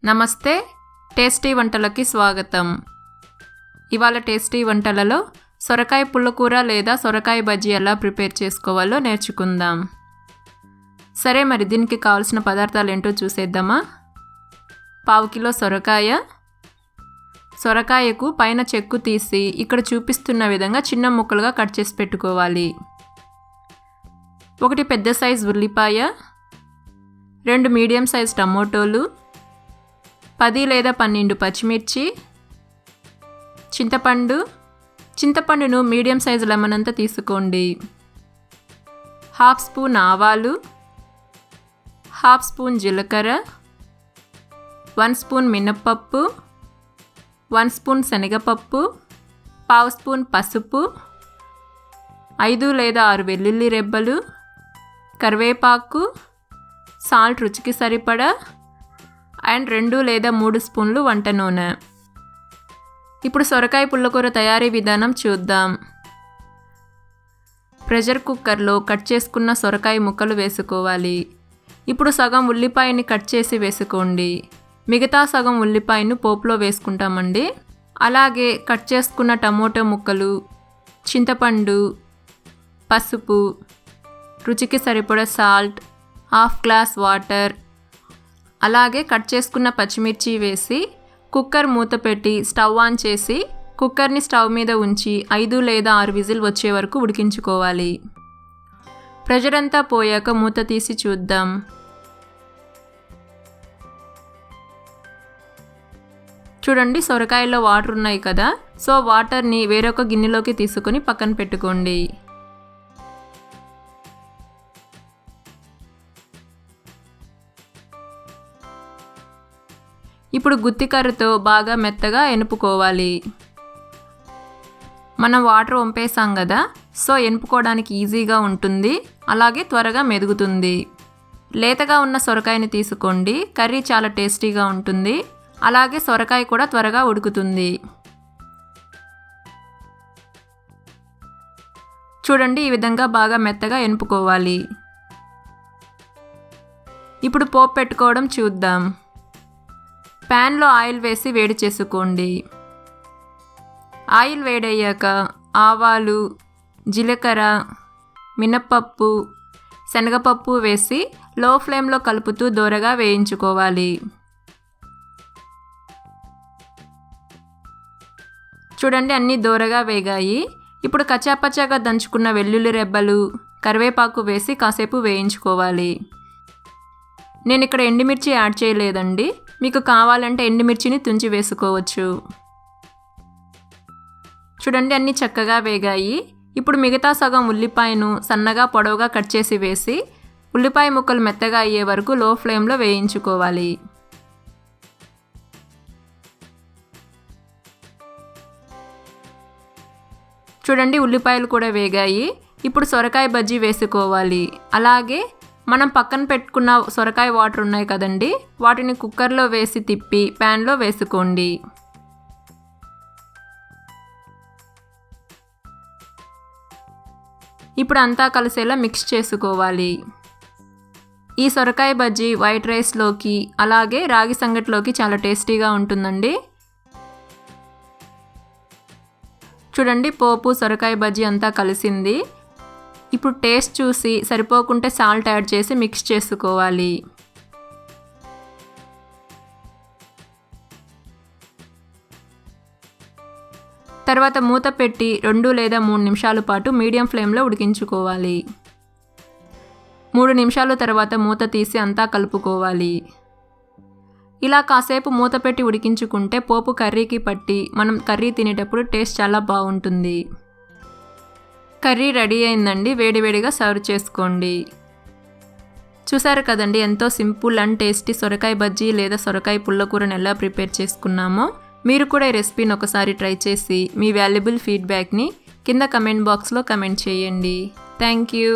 నమస్తే, టేస్టీ వంటలకి స్వాగతం. ఇవాళ టేస్టీ వంటలలో సొరకాయ పుల్లకూర లేదా సొరకాయ బజ్జీ ఎలా ప్రిపేర్ చేసుకోవాలో నేర్చుకుందాం. సరే, మరి దీనికి కావాల్సిన పదార్థాలు ఏంటో చూసేద్దామా. 1/2 కిలో సొరకాయ. సొరకాయకు పైన చెక్కు తీసి ఇక్కడ చూపిస్తున్న విధంగా చిన్న ముక్కలుగా కట్ చేసి పెట్టుకోవాలి. 1 పెద్ద సైజు ఉల్లిపాయ, 2 మీడియం సైజు టమోటోలు, 10 లేదా 12 పచ్చిమిర్చి, చింతపండును మీడియం సైజు లెమన్ అంతా తీసుకోండి. 1/2 స్పూన్ ఆవాలు, 1/2 స్పూన్ జీలకర్ర, 1 స్పూన్ మినప్పప్పు, 1 స్పూన్ శనగపప్పు, 1/2 స్పూన్ పసుపు, 5 లేదా 6 వెల్లుల్లి రెబ్బలు, కరివేపాకు, సాల్ట్ రుచికి సరిపడా అండ్ 2 లేదా 3 స్పూన్లు వంట నూనె. ఇప్పుడు సొరకాయ పుల్లకూర తయారీ విధానం చూద్దాం. ప్రెషర్ కుక్కర్లో కట్ చేసుకున్న సొరకాయ ముక్కలు వేసుకోవాలి. ఇప్పుడు సగం ఉల్లిపాయని కట్ చేసి వేసుకోండి. మిగతా సగం ఉల్లిపాయను పోపులో వేసుకుంటామండి. అలాగే కట్ చేసుకున్న టమోటో ముక్కలు, చింతపండు, పసుపు, రుచికి సరిపడా సాల్ట్, 1/2 గ్లాస్ వాటర్, అలాగే కట్ చేసుకున్న పచ్చిమిర్చి వేసి కుక్కర్ మూత పెట్టి స్టవ్ ఆన్ చేసి కుక్కర్ని స్టవ్ మీద ఉంచి 5 లేదా 6 విజిల్ వచ్చే వరకు ఉడికించుకోవాలి. ప్రెషర్ అంతా పోయాక మూత తీసి చూద్దాం. చూడండి, సొరకాయలో వాటర్ ఉన్నాయి కదా, సో వాటర్ని వేరొక గిన్నెలోకి తీసుకొని పక్కన పెట్టుకోండి. ఇప్పుడు గుత్తికర్రతో బాగా మెత్తగా ఎనుపుకోవాలి. మనం వాటర్ వంపేసాం కదా, సో ఎనుపుకోవడానికి ఈజీగా ఉంటుంది, అలాగే త్వరగా మెదుగుతుంది. లేతగా ఉన్న సొరకాయని తీసుకోండి, కర్రీ చాలా టేస్టీగా ఉంటుంది, అలాగే సొరకాయ కూడా త్వరగా ఉడుకుతుంది. చూడండి, ఈ విధంగా బాగా మెత్తగా ఎనుపుకోవాలి. ఇప్పుడు పోపు పెట్టుకోవడం చూద్దాం. ప్యాన్లో ఆయిల్ వేసి వేడి చేసుకోండి. ఆయిల్ వేడయ్యాక ఆవాలు, జీలకర్ర, మినప్పప్పు, శనగపప్పు వేసి లో ఫ్లేమ్లో కలుపుతూ దోరగా వేయించుకోవాలి. చూడండి, అన్నీ దోరగా వేగాయి. ఇప్పుడు కచ్చాపచ్చాగా దంచుకున్న వెల్లుల్లి రెబ్బలు, కరివేపాకు వేసి కాసేపు వేయించుకోవాలి. నేను ఇక్కడ ఎండుమిర్చి యాడ్ చేయలేదండి, మీకు కావాలంటే ఎండుమిర్చిని తుంచి వేసుకోవచ్చు. చూడండి, అన్నీ చక్కగా వేగాయి. ఇప్పుడు మిగతా సగం ఉల్లిపాయను సన్నగా పొడవుగా కట్ చేసి వేసి ఉల్లిపాయ ముక్కలు మెత్తగా అయ్యే వరకు లో ఫ్లేమ్లో వేయించుకోవాలి. చూడండి, ఉల్లిపాయలు కూడా వేగాయి. ఇప్పుడు సొరకాయ బజ్జీ వేసుకోవాలి. అలాగే మనం పక్కన పెట్టుకున్న సొరకాయ వాటర్ ఉన్నాయి కదండి, వాటిని కుక్కర్లో వేసి తిప్పి ప్యాన్లో వేసుకోండి. ఇప్పుడు అంతా కలిసేలా మిక్స్ చేసుకోవాలి. ఈ సొరకాయ బజ్జీ వైట్ రైస్లోకి అలాగే రాగి సంగటిలోకి చాలా టేస్టీగా ఉంటుందండి. చూడండి, పోపు సొరకాయ బజ్జీ అంతా కలిసింది. ఇప్పుడు టేస్ట్ చూసి సరిపోకుంటే సాల్ట్ యాడ్ చేసి మిక్స్ చేసుకోవాలి. తర్వాత మూత పెట్టి 2 లేదా 3 నిమిషాల పాటు మీడియం ఫ్లేమ్లో ఉడికించుకోవాలి. 3 నిమిషాల తర్వాత మూత తీసి అంతా కలుపుకోవాలి. ఇలా కాసేపు మూత పెట్టి ఉడికించుకుంటే పోపు కర్రీకి పట్టి మనం కర్రీ తినేటప్పుడు టేస్ట్ చాలా బాగుంటుంది. కర్రీ రెడీ అయిందండి, వేడివేడిగా సర్వ్ చేసుకోండి. చూసారు కదండి, ఎంతో సింపుల్ అండ్ టేస్టీ సొరకాయ బజ్జీ లేదా సొరకాయ పుల్లకూరను ఎలా ప్రిపేర్ చేసుకున్నామో. మీరు కూడా ఈ రెసిపీని ఒకసారి ట్రై చేసి మీ వాల్యుబుల్ ఫీడ్బ్యాక్ని కింద కమెంట్ బాక్స్లో కమెంట్ చేయండి. Thank you.